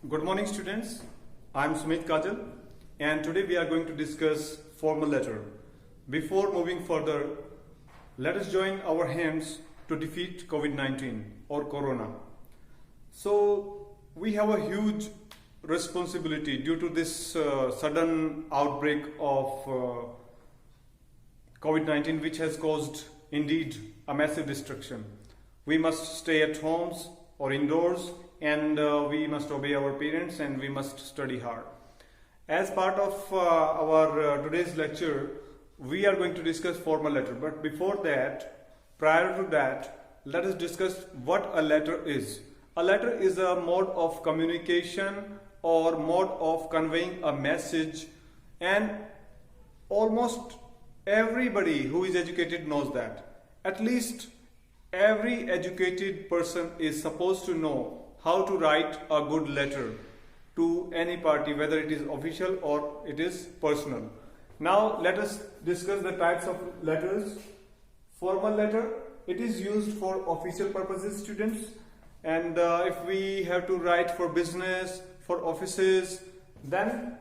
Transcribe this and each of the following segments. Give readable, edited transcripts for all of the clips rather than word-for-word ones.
Good morning students, I am Sumit Kajal and today we are going to discuss formal letter. Before moving further, let us join our hands to defeat COVID-19 or Corona. So we have a huge responsibility due to this sudden outbreak of COVID-19 which has caused indeed a massive destruction. We must stay at homes or indoors and we must obey our parents and we must study hard. As part of our today's lecture, we are going to discuss formal letter. But before that, prior to that, let us discuss what a letter is. A letter is a mode of communication or mode of conveying a message, and almost everybody who is educated knows that. At least every educated person is supposed to know how to write a good letter to any party, whether it is official or it is personal. Now let us discuss the types of letters. Formal letter, it is used for official purposes, students, and if we have to write for business, for offices, then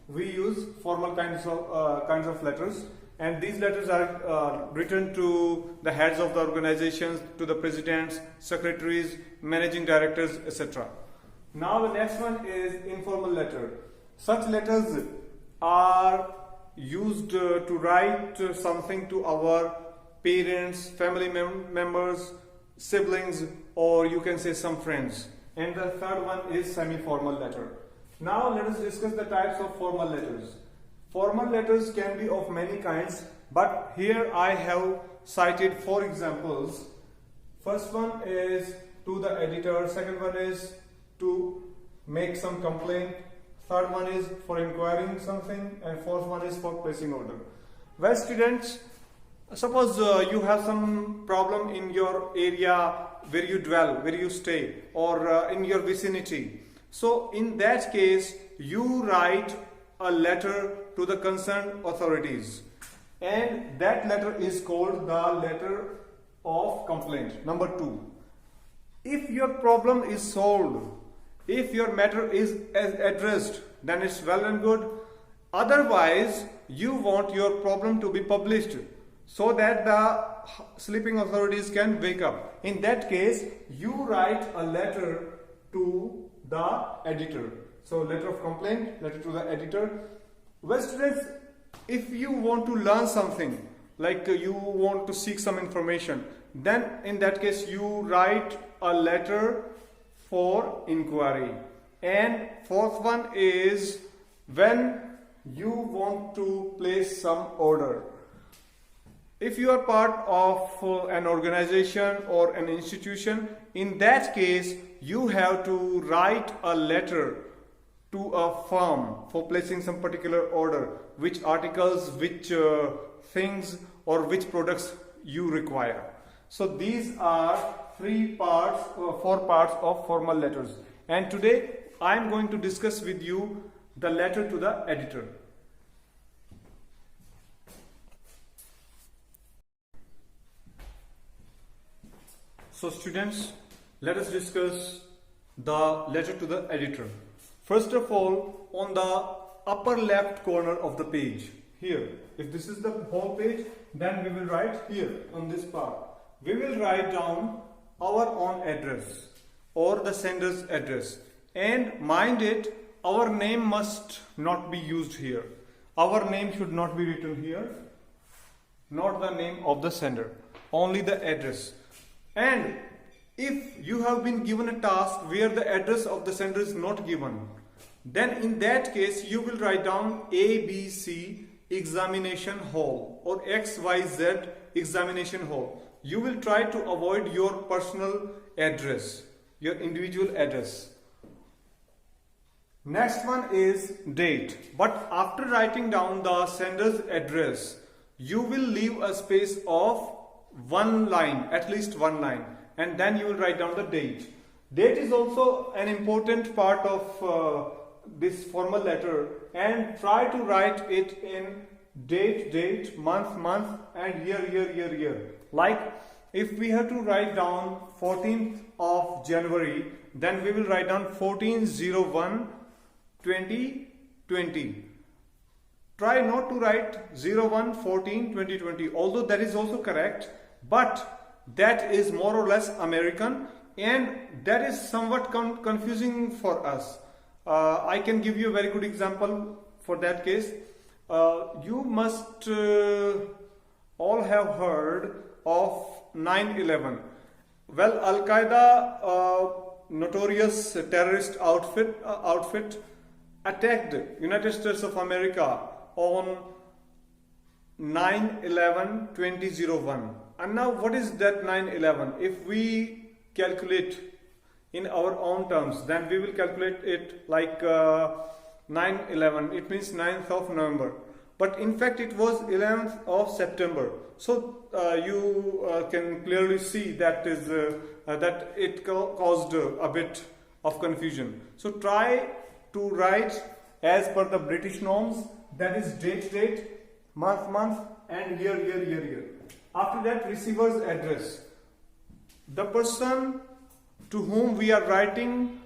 we use formal kinds of letters. And these letters are written to the heads of the organizations, to the presidents, secretaries, managing directors, etc. Now the next one is informal letter. Such letters are used to write something to our parents, family members, siblings, or you can say some friends. And the third one is semi-formal letter. Now let us discuss the types of formal letters. Formal letters can be of many kinds, but here I have cited 4 examples. First one is to the editor, second one is to make some complaint, third one is for inquiring something, and fourth one is for placing order. Well students, suppose you have some problem in your area where you dwell, where you stay, or in your vicinity. So in that case, you write a letter to the concerned authorities, and that letter is called the letter of complaint. Number 2, if your problem is solved, if your matter is addressed, then it's well and good. Otherwise, you want your problem to be published so that the sleeping authorities can wake up. In that case, you write a letter to the editor. So letter of complaint, letter to the editor. Well students, if you want to learn something, like you want to seek some information, then in that case you write a letter for inquiry. And fourth one is when you want to place some order. If you are part of an organization or an institution, in that case you have to write a letter to a firm for placing some particular order, which articles, which things or which products you require. So these are 4 parts of formal letters, and today I am going to discuss with you the letter to the editor. So students, let us discuss the letter to the editor. First of all, on the upper left corner of the page, here, if this is the whole page, then we will write here on this part. We will write down our own address or the sender's address. And mind it, our name must not be used here. Our name should not be written here, not the name of the sender, only the address. And if you have been given a task where the address of the sender is not given, then in that case you will write down ABC examination hall or XYZ examination hall. You will try to avoid your personal address, your individual address. Next one is date. But after writing down the sender's address, you will leave a space of 1 line, at least 1 line, and then you will write down the date. Date is also an important part of this formal letter, and try to write it in date, month, and year. Like if we have to write down 14th of January, then we will write down 14/01/2020. Try not to write 01/14/2020, although that is also correct, but that is more or less American, and that is somewhat confusing for us. I can give you a very good example for that case. You must all have heard of 9/11. Well, Al-Qaeda, notorious terrorist outfit, attacked United States of America on 9/11/2001. And now what is that 9/11? If we calculate in our own terms, then we will calculate it like 9/11. It means 9th of November. But in fact it was 11th of September. So you can clearly see that it caused a bit of confusion. So try to write as per the British norms, that is date, month, and year. After that, receiver's address. The person to whom we are writing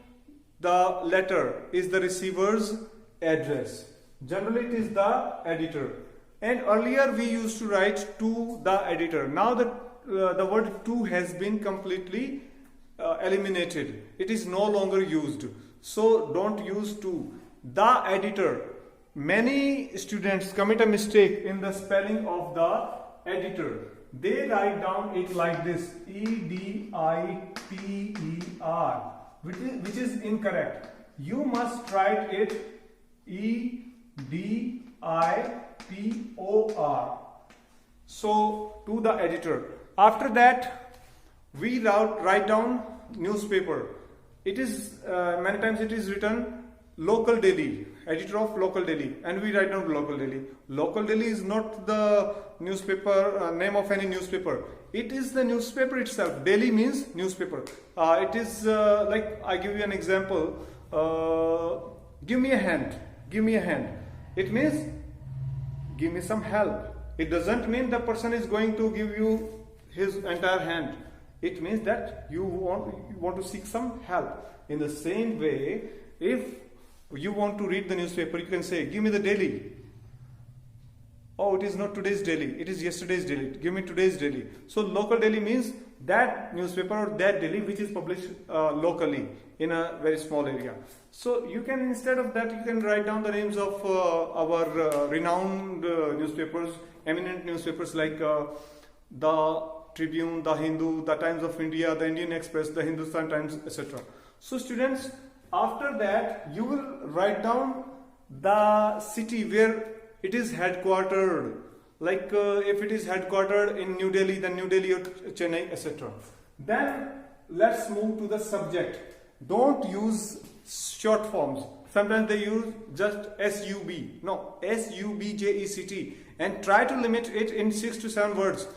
the letter is the receiver's address. Generally it is the editor. And earlier we used to write to the editor. Now the word to has been completely eliminated. It is no longer used. So don't use to. The editor. Many students commit a mistake in the spelling of the editor. They write down it like this, EDITER, which is incorrect. You must write it EDIPOR. So to the editor. After that, we write down newspaper. It is many times it is written Local Daily, editor of Local Daily, and we write down Local Daily. Local Daily is not the newspaper name of any newspaper. It is the newspaper itself. Daily means newspaper. It is like I give you an example. Give me a hand. Give me a hand. It means give me some help. It doesn't mean the person is going to give you his entire hand. It means that you want to seek some help. In the same way, if you want to read the newspaper, you can say, give me the daily. Oh, it is not today's daily, it is yesterday's daily. Give me today's daily. So local daily means that newspaper or that daily which is published locally in a very small area. So you can, instead of that, you can write down the names of our renowned newspapers, eminent newspapers like the Tribune, the Hindu, the Times of India, the Indian Express, the Hindustan Times, etc. So students, after that you will write down the city where it is headquartered. Like if it is headquartered in New Delhi, then New Delhi or Chennai, etc. Then let's move to the subject. Don't use short forms. Sometimes they use just SUB. No, SUBJECT, and try to limit it in 6 to 7 words.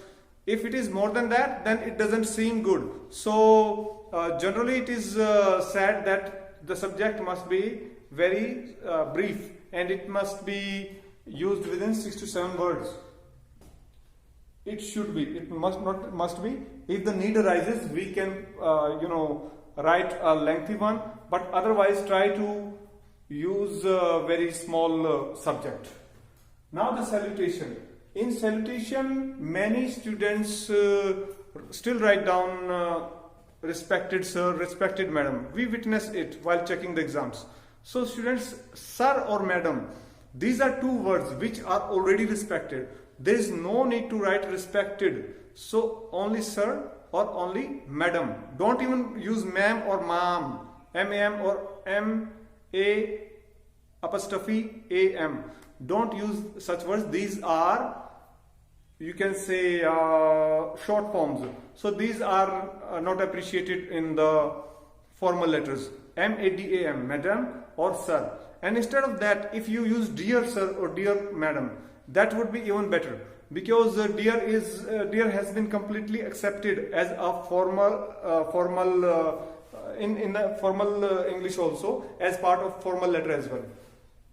If it is more than that, then it doesn't seem good. So generally it is said that the subject must be very brief, and it must be used within 6 to 7 words. It should be. It must be. If the need arises, we can write a lengthy one, but otherwise try to use a very small subject. Now the salutation. In salutation, many students still write down respected sir, respected madam. We witness it while checking the exams. So students, sir or madam, these are two words which are already respected. There is no need to write respected. So only sir or only madam. Don't even use ma'am or ma'am, M-A-M or M-A''am. Don't use such words. These are, you can say, short forms. So these are not appreciated in the formal letters. M-A-D-A-M, madam or sir. And instead of that, if you use dear sir or dear madam, that would be even better, because dear has been completely accepted as a formal in the formal English also, as part of formal letter as well.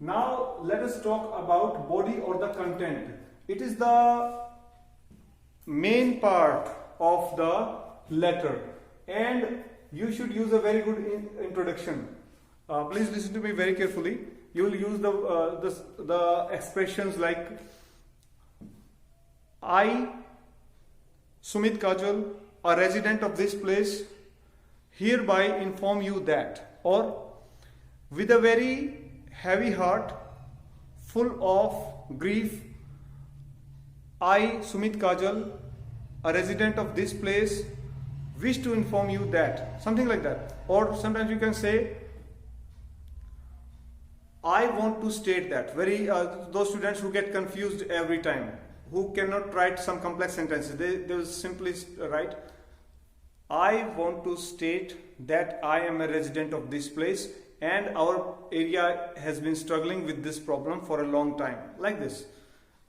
Now let us talk about body or the content. It is the main part of the letter, and you should use a very good introduction. Please listen to me very carefully. You will use the expressions like I, Sumit Kajal, a resident of this place, hereby inform you that, or with a very heavy heart, full of grief, I, Sumit Kajal, a resident of this place, wish to inform you that, something like that. Or sometimes you can say, I want to state that. Those students who get confused every time, who cannot write some complex sentences, they will simply write, I want to state that I am a resident of this place and our area has been struggling with this problem for a long time, like this.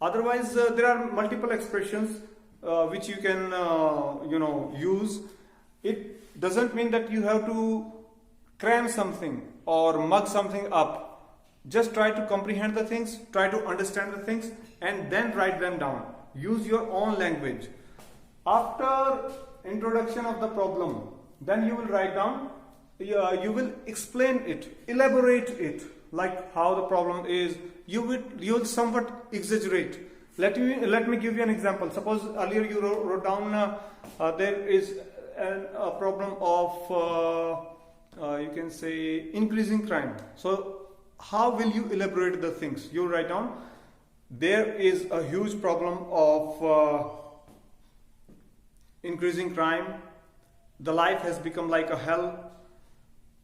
Otherwise, there are multiple expressions which you can use. It doesn't mean that you have to cram something or mug something up. Just try to comprehend the things, try to understand the things, and then write them down. Use your own language. After introduction of the problem, then you will write down, you will explain it, elaborate it, like how the problem is. You will somewhat exaggerate. Let me give you an example. Suppose earlier you wrote down there is a problem of you can say increasing crime. So how will you elaborate the things? You write down, there is a huge problem of increasing crime. The life has become like a hell.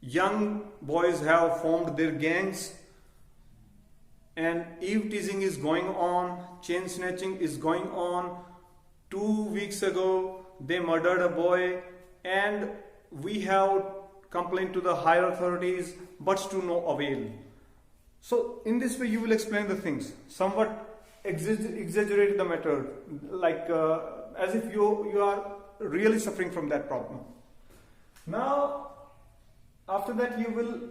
Young boys have formed their gangs, and eve teasing is going on, chain snatching is going on. 2 weeks ago they murdered a boy, and we have complained to the higher authorities, but to no avail. So in this way you will explain the things, somewhat exaggerate the matter, like as if you are really suffering from that problem. Now after that you will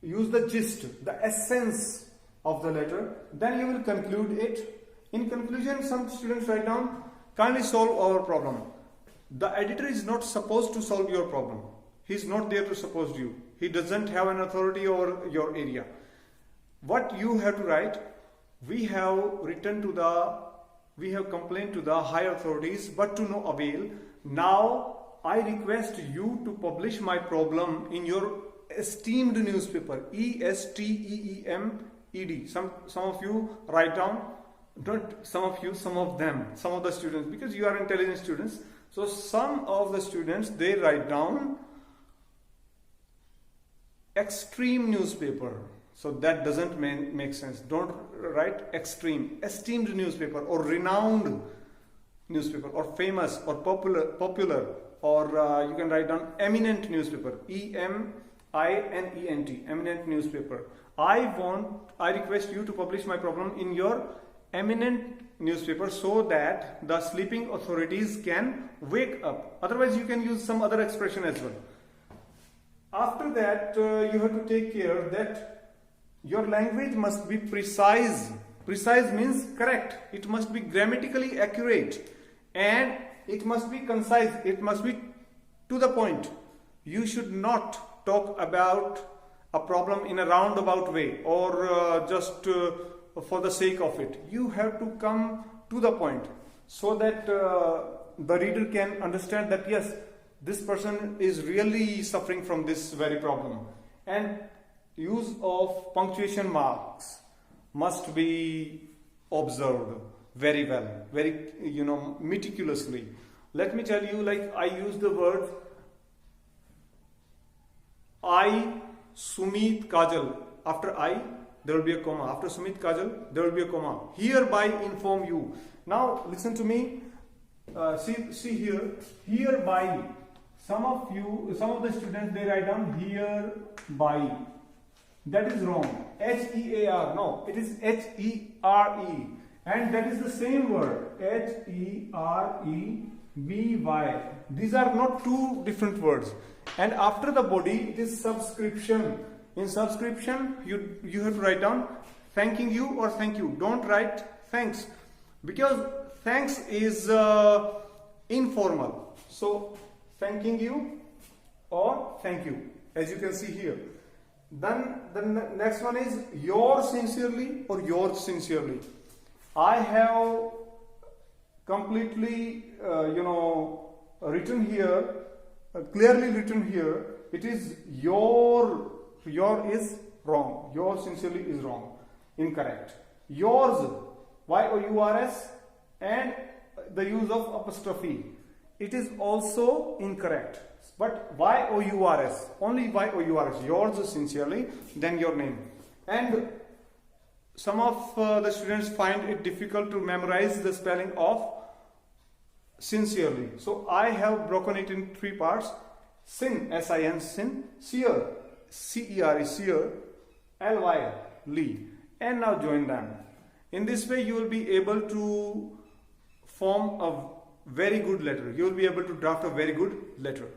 use the gist, the essence of the letter, then you will conclude it. In conclusion, some students write down, kindly solve our problem. The editor is not supposed to solve your problem. He is not there to support you. He doesn't have an authority over your area. What you have to write, we have complained to the higher authorities, but to no avail. Now I request you to publish my problem in your esteemed newspaper. ESTEEMED. Some of you write down, not some of you, some of them, some of the students, because you are intelligent students. So some of the students, they write down extreme newspaper. So that doesn't make sense. Don't write extreme. Esteemed newspaper, or renowned newspaper, or famous, or popular, or you can write down eminent newspaper. EMINENT, eminent newspaper. I request you to publish my problem in your eminent newspaper so that the sleeping authorities can wake up. Otherwise you can use some other expression as well. After that you have to take care that your language must be precise. Precise means correct. It must be grammatically accurate, and it must be concise. It must be to the point. You should not talk about a problem in a roundabout way, or just for the sake of it. You have to come to the point so that the reader can understand that yes, this person is really suffering from this very problem. And use of punctuation marks must be observed very well, very meticulously. Let me tell you, like I use the word I, Sumit Kajal. After I, there will be a comma. After Sumit Kajal, there will be a comma. Hereby inform you. Now listen to me. See here. Hereby. Some of the students, they write down hereby. That is wrong. H-E-A-R. No, it is H-E-R-E. And that is the same word. H-E-R-E-B-Y. These are not two different words. And after the body, it is subscription. In subscription, you have to write down thanking you or thank you. Don't write thanks, because thanks is informal. So thanking you or thank you, as you can see here. Then the next one is yours sincerely or yours sincerely. I have completely written here, clearly written here. It is your is wrong. Your sincerely is wrong, incorrect. Yours, yours, and the use of apostrophe, it is also incorrect. But yours, only yours, yours sincerely, then your name. And some of the students find it difficult to memorize the spelling of sincerely. So I have broken it in three parts. Sin, S-I-N, sin, seer, C-E-R-E, seer, L-Y, Lee. And now join them. In this way you will be able to form a very good letter. You will be able to draft a very good letter.